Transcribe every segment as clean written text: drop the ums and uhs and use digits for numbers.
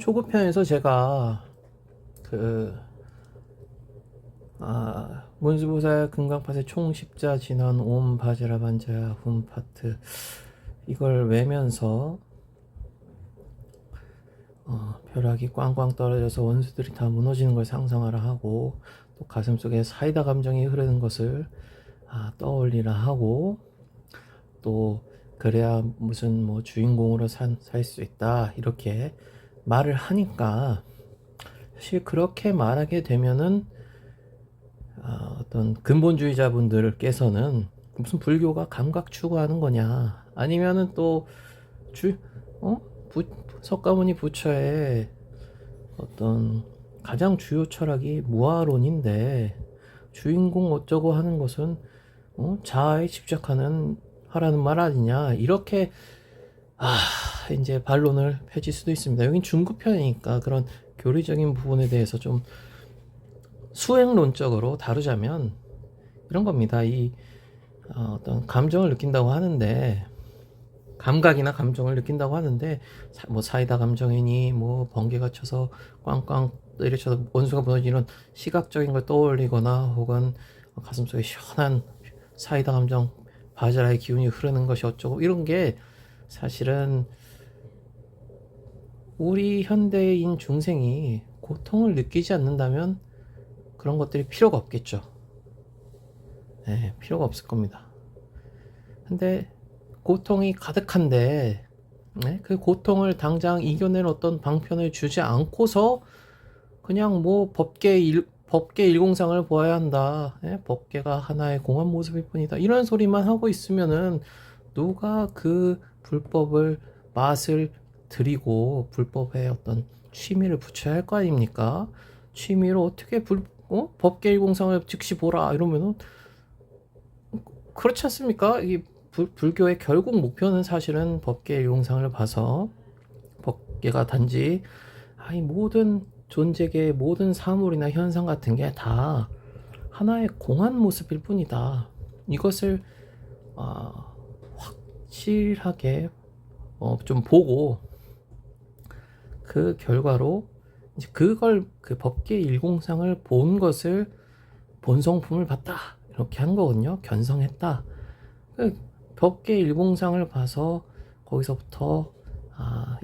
초급편에서 제가 문수보살 금강파세 총십자 진원 옴 바지라 반자야 훔 파트 이걸 외면서 벼락이 꽝꽝 떨어져서 원수들이 다 무너지는 걸 상상하라 하고, 또 가슴속에 사이다 감정이 흐르는 것을 떠올리라 하고, 또 그래야 무슨 뭐 주인공으로 살 수 있다 이렇게 말을 하니까, 사실 그렇게 말하게 되면은 어떤 근본주의자분들께서는 무슨 불교가 감각 추구하는 거냐, 아니면은 또 석가모니 부처의 어떤 가장 주요 철학이 무아론인데 주인공 어쩌고 하는 것은 자아에 집착하는 하라는 말 아니냐, 이렇게 이제 반론을 펼칠 수도 있습니다. 여긴 중급편이니까 그런 교리적인 부분에 대해서 좀 수행론적으로 다루자면 이런 겁니다. 이 어떤 감정을 느낀다고 하는데, 감각이나 감정을 느낀다고 하는데, 뭐 사이다 감정이니 뭐 번개가 쳐서 꽝꽝 때려쳐서 원수가 무너지는 시각적인 걸 떠올리거나, 혹은 가슴속에 시원한 사이다 감정 바자라의 기운이 흐르는 것이 어쩌고, 이런 게 사실은 우리 현대인 중생이 고통을 느끼지 않는다면 그런 것들이 필요가 없겠죠. 네, 필요가 없을 겁니다. 근데 고통이 가득한데, 네? 그 고통을 당장 이겨낼 어떤 방편을 주지 않고서 그냥 뭐 법계 일공상을 보아야 한다, 네? 법계가 하나의 공한 모습일 뿐이다, 이런 소리만 하고 있으면은 누가 그 불법을 맛을 들이고 불법에 어떤 취미를 붙여야 할 거 아닙니까? 취미로 어떻게 법계 일공상을 즉시 보라 이러면은, 그렇지 않습니까? 이 불교의 결국 목표는 사실은 법계 일공상을 봐서, 법계가 단지 이 모든 존재계의 모든 사물이나 현상 같은 게 다 하나의 공한 모습일 뿐이다, 이것을 확실하게 좀 보고, 그 결과로 이제 그걸 그 법계 일공상을 본 것을 본성품을 봤다 이렇게 한 거거든요. 견성했다. 그 법계 일공상을 봐서 거기서부터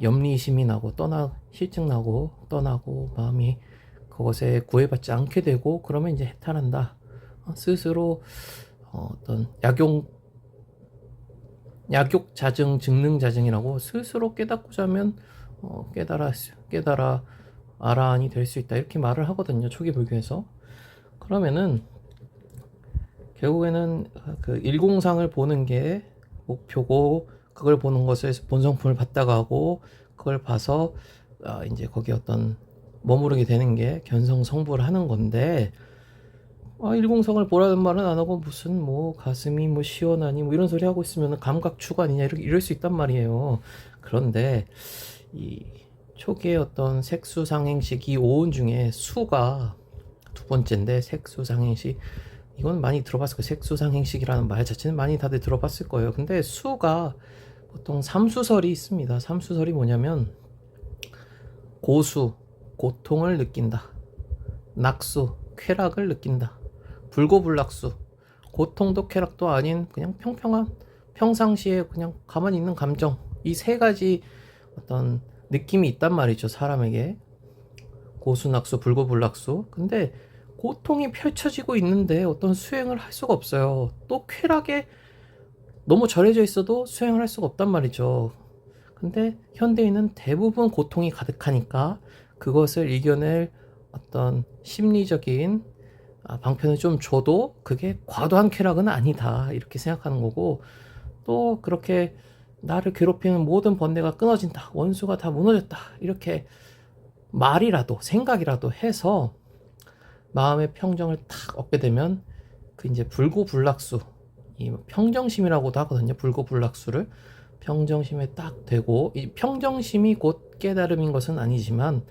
염리심이 나고 실증 나고 떠나고 마음이 그것에 구애받지 않게 되고, 그러면 이제 해탈한다. 스스로 어떤 약욕 자증 증능 자증이라고, 스스로 깨닫고자 하면 깨달아 아라한이 될 수 있다 이렇게 말을 하거든요, 초기 불교에서. 그러면은 결국에는 그 일공상을 보는 게 목표고, 그걸 보는 것을 본성품을 봤다가 하고, 그걸 봐서 이제 거기에 어떤 머무르게 되는 게 견성성불을 하는 건데, 일공성을 보라는 말은 안 하고 무슨 뭐 가슴이 뭐 시원하니 뭐 이런 소리 하고 있으면 감각 추구아니냐 이럴 수 있단 말이에요. 그런데 이 초기의 어떤 색수상행식, 이 오온 중에 수가 두 번째인데, 색수상행식, 이건 많이 들어봤을 거예요. 색수상행식이라는 말 자체는 많이 다들 들어봤을 거예요. 근데 수가 보통 삼수설이 있습니다. 삼수설이 뭐냐면, 고수, 고통을 느낀다; 낙수, 쾌락을 느낀다; 불고불락수, 고통도 쾌락도 아닌 그냥 평평한 평상시에 그냥 가만히 있는 감정, 이 세 가지 어떤 느낌이 있단 말이죠, 사람에게. 고수, 낙수, 불고불락수. 근데 고통이 펼쳐지고 있는데 어떤 수행을 할 수가 없어요. 또 쾌락에 너무 절해져 있어도 수행을 할 수가 없단 말이죠. 근데 현대인은 대부분 고통이 가득하니까 그것을 이겨낼 어떤 심리적인 방편을 좀 줘도 그게 과도한 쾌락은 아니다 이렇게 생각하는 거고, 또 그렇게 나를 괴롭히는 모든 번뇌가 끊어진다, 원수가 다 무너졌다, 이렇게 말이라도 생각이라도 해서 마음의 평정을 탁 얻게 되면, 그 이제 불고불락수, 이 평정심이라고도 하거든요. 불고불락수를 평정심에 딱 되고, 이 평정심이 곧 깨달음인 것은 아니지만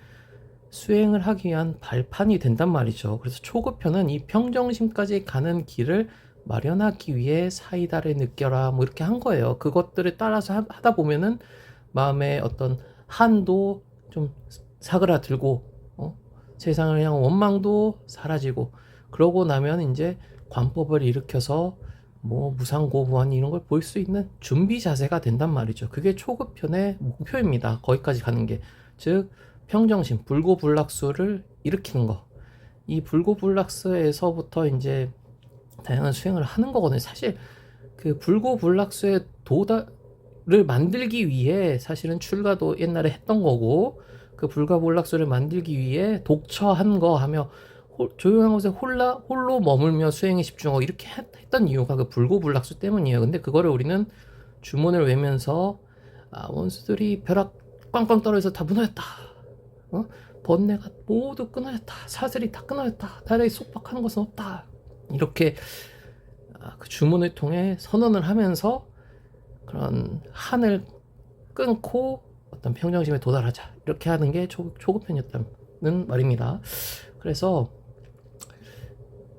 수행을 하기 위한 발판이 된단 말이죠. 그래서 초급편은 이 평정심까지 가는 길을 마련하기 위해 사이다를 느껴라 뭐 이렇게 한 거예요. 그것들을 따라서 하다 보면은 마음의 어떤 한도 좀 사그라들고 세상을 향한 원망도 사라지고, 그러고 나면 이제 관법을 일으켜서 뭐 무상고부한 이런 걸 볼 수 있는 준비 자세가 된단 말이죠. 그게 초급편의 목표입니다. 거기까지 가는 게, 즉 평정심, 불고불락수를 일으키는 거. 이 불고불락수에서부터 이제 다양한 수행을 하는 거거든요. 사실 그 불고불락수의 도달을 만들기 위해 사실은 출가도 옛날에 했던 거고, 그 불가불락수를 만들기 위해 독처한 거 하며 조용한 곳에 홀로 머물며 수행에 집중하고 이렇게 했던 이유가 그 불고불락수 때문이에요. 근데 그거를 우리는 주문을 외면서 원수들이 벼락 꽝꽝 떨어져서 다 무너졌다, 번뇌가 모두 끊어졌다, 사슬이 다 끊어졌다, 나에게 속박하는 것은 없다, 이렇게 그 주문을 통해 선언을 하면서 그런 한을 끊고 어떤 평정심에 도달하자, 이렇게 하는 게 초급편이었다는 말입니다. 그래서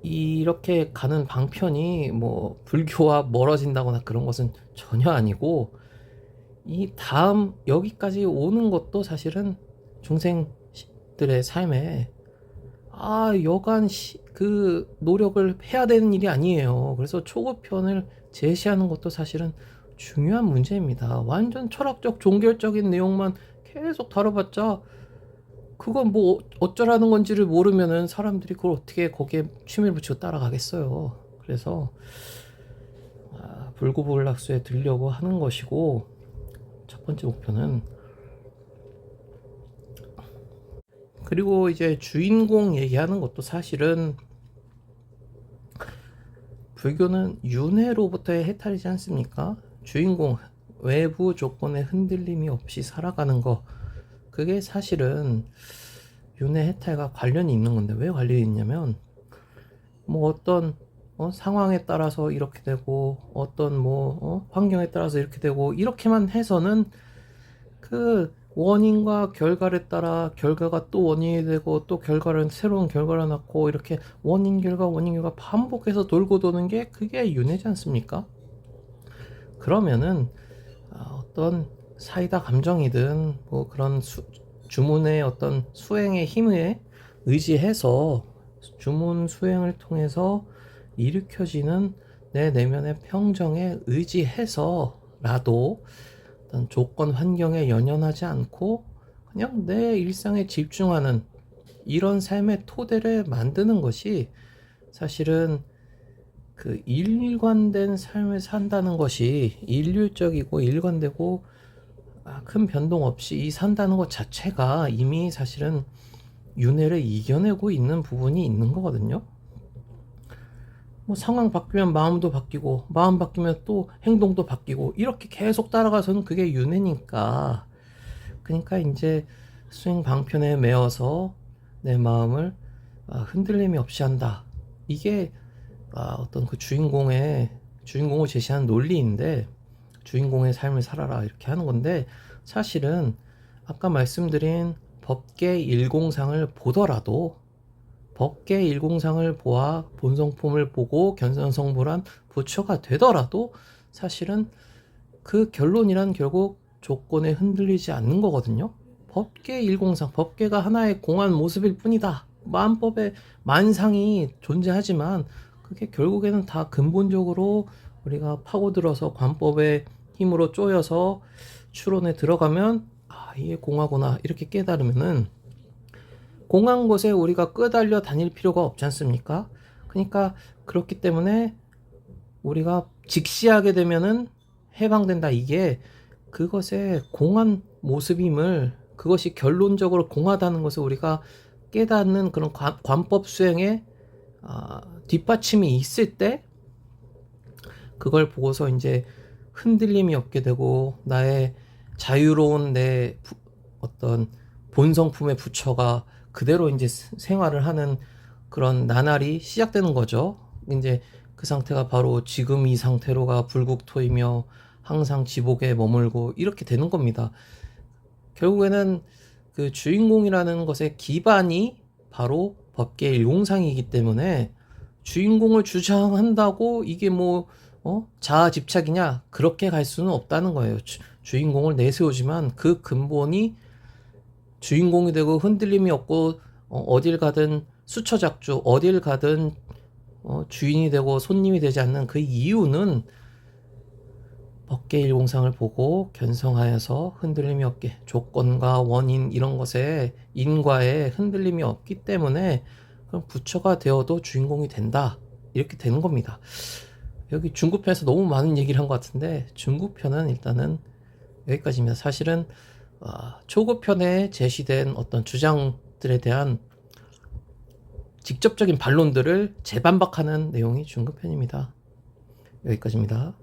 이렇게 가는 방편이 뭐 불교와 멀어진다거나 그런 것은 전혀 아니고, 이 다음 여기까지 오는 것도 사실은 중생들의 삶에 여간 그 노력을 해야 되는 일이 아니에요. 그래서 초급편을 제시하는 것도 사실은 중요한 문제입니다. 완전 철학적 종결적인 내용만 계속 다뤄봤자 그건 뭐 어쩌라는 건지를 모르면은 사람들이 그걸 어떻게 거기에 취미를 붙이고 따라가겠어요. 그래서 불고불락수에 들려고 하는 것이고, 첫 번째 목표는. 그리고 이제 주인공 얘기하는 것도 사실은 불교는 윤회로부터의 해탈이지 않습니까? 주인공, 외부 조건의 흔들림이 없이 살아가는 거, 그게 사실은 윤회 해탈과 관련이 있는 건데, 왜 관련이 있냐면 뭐 어떤 상황에 따라서 이렇게 되고, 어떤 환경에 따라서 이렇게 되고, 이렇게만 해서는 그 원인과 결과에 따라 결과가 또 원인이 되고, 또 결과는 새로운 결과를 낳고, 이렇게 원인 결과 반복해서 돌고 도는 게 그게 윤회지 않습니까? 그러면은 어떤 사이다 감정이든 뭐 그런 주문의 어떤 수행의 힘에 의지해서 주문 수행을 통해서 일으켜지는 내 내면의 평정에 의지해서라도 어떤 조건 환경에 연연하지 않고 그냥 내 일상에 집중하는 이런 삶의 토대를 만드는 것이 사실은 그 일관된 삶을 산다는 것이, 일률적이고 일관되고 큰 변동 없이 산다는 것 자체가 이미 사실은 윤회를 이겨내고 있는 부분이 있는 거거든요. 뭐 상황 바뀌면 마음도 바뀌고, 마음 바뀌면 또 행동도 바뀌고, 이렇게 계속 따라가서는 그게 윤회니까. 그러니까 이제 수행 방편에 매어서 내 마음을 흔들림이 없이 한다, 이게 어떤 그 주인공을 제시하는 논리인데, 주인공의 삶을 살아라 이렇게 하는 건데, 사실은 아까 말씀드린 법계 일공상을 보더라도, 법계 일공상을 보아 본성품을 보고 견성성불한 부처가 되더라도 사실은 그 결론이란 결국 조건에 흔들리지 않는 거거든요. 법계 일공상, 법계가 하나의 공한 모습일 뿐이다, 만법의 만상이 존재하지만 그게 결국에는 다 근본적으로 우리가 파고들어서 관법의 힘으로 쪼여서 추론에 들어가면 이게 공하구나, 이렇게 깨달으면은 공한 곳에 우리가 끄달려 다닐 필요가 없지 않습니까? 그러니까 그렇기 때문에 우리가 직시하게 되면은 해방된다, 이게 그것의 공한 모습임을, 그것이 결론적으로 공하다는 것을 우리가 깨닫는 그런 관법 수행에 뒷받침이 있을 때, 그걸 보고서 이제 흔들림이 없게 되고, 나의 자유로운 내 어떤 본성품의 부처가 그대로 이제 생활을 하는 그런 나날이 시작되는 거죠. 이제 그 상태가 바로 지금 이 상태로가 불국토이며 항상 지복에 머물고 이렇게 되는 겁니다. 결국에는 그 주인공이라는 것의 기반이 바로 법계 일공상이기 때문에 주인공을 주장한다고 이게 뭐 자아 집착이냐, 그렇게 갈 수는 없다는 거예요. 주인공을 내세우지만 그 근본이 주인공이 되고 흔들림이 없고 어딜 가든 수처작주, 어딜 가든 주인이 되고 손님이 되지 않는 그 이유는 법계 일공상을 보고 견성하여서 흔들림이 없게, 조건과 원인 이런 것에 인과에 흔들림이 없기 때문에 그럼 부처가 되어도 주인공이 된다, 이렇게 되는 겁니다. 여기 중국편에서 너무 많은 얘기를 한 것 같은데 중국편은 일단은 여기까지입니다. 사실은 초급편에 제시된 어떤 주장들에 대한 직접적인 반론들을 재반박하는 내용이 중급편입니다. 여기까지입니다.